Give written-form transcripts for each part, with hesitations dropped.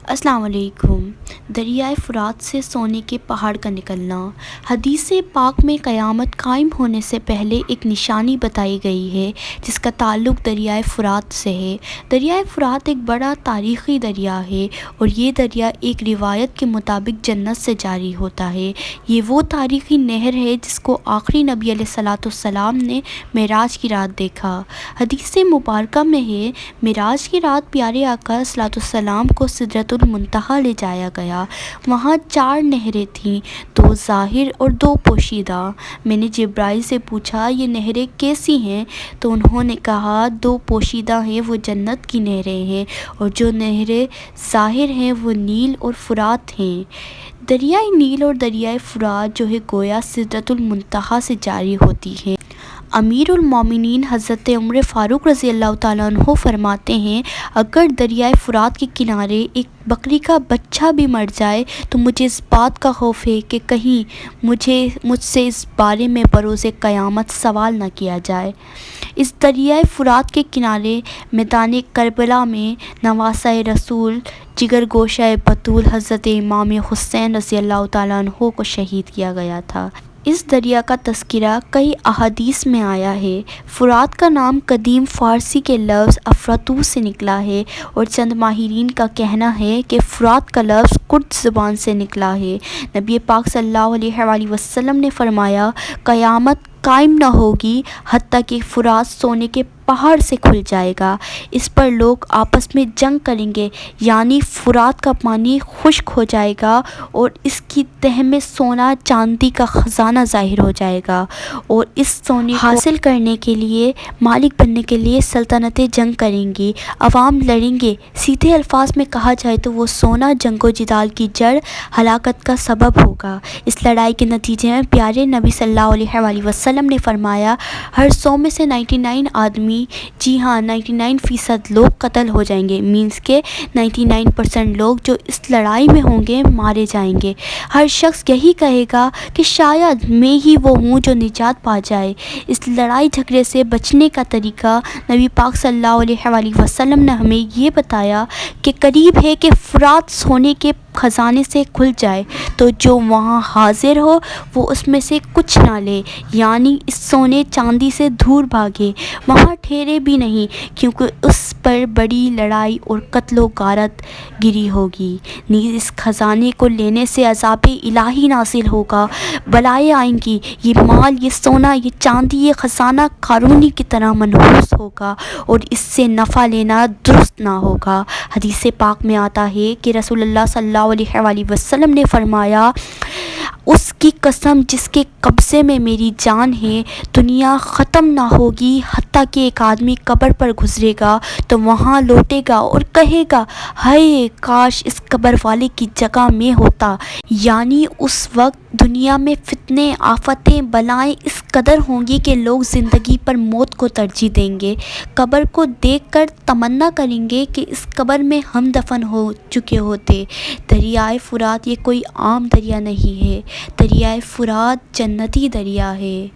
السلام علیکم۔ دریائے فرات سے سونے کے پہاڑ کا نکلنا۔ حدیث پاک میں قیامت قائم ہونے سے پہلے ایک نشانی بتائی گئی ہے جس کا تعلق دریائے فرات سے ہے۔ دریائے فرات ایک بڑا تاریخی دریا ہے اور یہ دریا ایک روایت کے مطابق جنت سے جاری ہوتا ہے۔ یہ وہ تاریخی نہر ہے جس کو آخری نبی علیہ الصلوۃ والسلام نے معراج کی رات دیکھا۔ حدیث مبارکہ میں ہے، معراج کی رات پیارے آقا صلی اللہ علیہ وسلم کو سدرۃ المنتہا لے جایا گیا۔ وہاں 4 نہریں تھیں، 2 ظاہر اور 2 پوشیدہ۔ میں نے جبرائیل سے پوچھا یہ نہریں کیسی ہیں؟ تو انہوں نے کہا 2 پوشیدہ ہیں وہ جنت کی نہریں ہیں اور جو نہریں ظاہر ہیں وہ نیل اور فرات ہیں۔ دریائے نیل اور دریائے فرات جو ہے گویا سدرۃ المنتہا سے جاری ہوتی ہیں۔ امیر المومنین حضرت عمر فاروق رضی اللہ تعالیٰ عنہ فرماتے ہیں، اگر دریائے فرات کے کنارے ایک بکری کا بچہ بھی مر جائے تو مجھے اس بات کا خوف ہے کہ کہیں مجھ سے اس بارے میں بروز قیامت سوال نہ کیا جائے۔ اس دریائے فرات کے کنارے میدان کربلا میں نواسۂ رسول جگر گوشہ بطول حضرت امام حسین رضی اللہ تعالیٰ عنہ کو شہید کیا گیا تھا۔ اس دریا کا تذکرہ کئی احادیث میں آیا ہے۔ فرات کا نام قدیم فارسی کے لفظ افراتو سے نکلا ہے اور چند ماہرین کا کہنا ہے کہ فرات کا لفظ کرد زبان سے نکلا ہے۔ نبی پاک صلی اللہ علیہ وآلہ وسلم نے فرمایا، قیامت قائم نہ ہوگی حتیٰ کہ فرات سونے کے پہاڑ سے کھل جائے گا۔ اس پر لوگ آپس میں جنگ کریں گے، یعنی فرات کا پانی خشک ہو جائے گا اور اس کی تہہ میں سونا چاندی کا خزانہ ظاہر ہو جائے گا، اور اس سونے کو حاصل کرنے کے لیے، مالک بننے کے لیے سلطنتیں جنگ کریں گی، عوام لڑیں گے۔ سیدھے الفاظ میں کہا جائے تو وہ سونا جنگ و جدال کی جڑ، ہلاکت کا سبب ہوگا۔ اس لڑائی کے نتیجے میں پیارے نبی صلی اللہ علیہ وآلہ وسلم نے فرمایا، ہر 100 میں سے 99 آدمی، جی ہاں 99% لوگ قتل ہو جائیں گے، مینس کہ 99% لوگ جو اس لڑائی میں ہوں گے مارے جائیں گے۔ ہر شخص یہی کہے گا کہ شاید میں ہی وہ ہوں جو نجات پا جائے۔ اس لڑائی جھگڑے سے بچنے کا طریقہ نبی پاک صلی اللہ علیہ وآلہ وسلم نے ہمیں یہ بتایا کہ قریب ہے کہ فرات سونے کے خزانے سے کھل جائے تو جو وہاں حاضر ہو وہ اس میں سے کچھ نہ لے، یعنی اس سونے چاندی سے دور بھاگے، وہاں ٹھہرے بھی نہیں، کیونکہ اس پر بڑی لڑائی اور قتل و غارت گری ہوگی۔ نیز اس خزانے کو لینے سے عذاب الہی نازل ہوگا، بلائیں آئیں گی، یہ مال، یہ سونا، یہ چاندی، یہ خزانہ قارونی کی طرح منحوس ہوگا اور اس سے نفع لینا درست نہ ہوگا۔ حدیث پاک میں آتا ہے کہ رسول اللہ صلی اللہ علیہ وآلہ وسلم نے فرمایا، اس کی قسم جس کے قبضے میں میری جان ہے، دنیا ختم نہ ہوگی حتیٰ کہ ایک آدمی قبر پر گزرے گا تو وہاں لوٹے گا اور کہے گا، ہائے کاش اس قبر والے کی جگہ میں ہوتا۔ یعنی اس وقت دنیا میں فتنے، آفتیں، بلائیں اس قدر ہوں گی کہ لوگ زندگی پر موت کو ترجیح دیں گے، قبر کو دیکھ کر تمنا کریں گے کہ اس قبر میں ہم دفن ہو چکے ہوتے۔ دریائے فرات یہ کوئی عام دریا نہیں ہے، دریائے فرات جنتی دریا ہے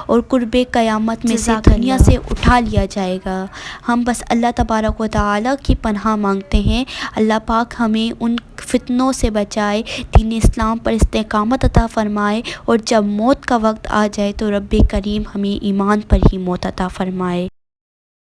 اور قرب قیامت میں سے دنیا سے اٹھا لیا جائے گا۔ ہم بس اللہ تبارک و تعالیٰ کی پناہ مانگتے ہیں، اللہ پاک ہمیں ان فتنوں سے بچائے، دین اسلام پر استقامت عطا فرمائے، اور جب موت کا وقت آ جائے تو رب کریم ہمیں ایمان پر ہی موت عطا فرمائے۔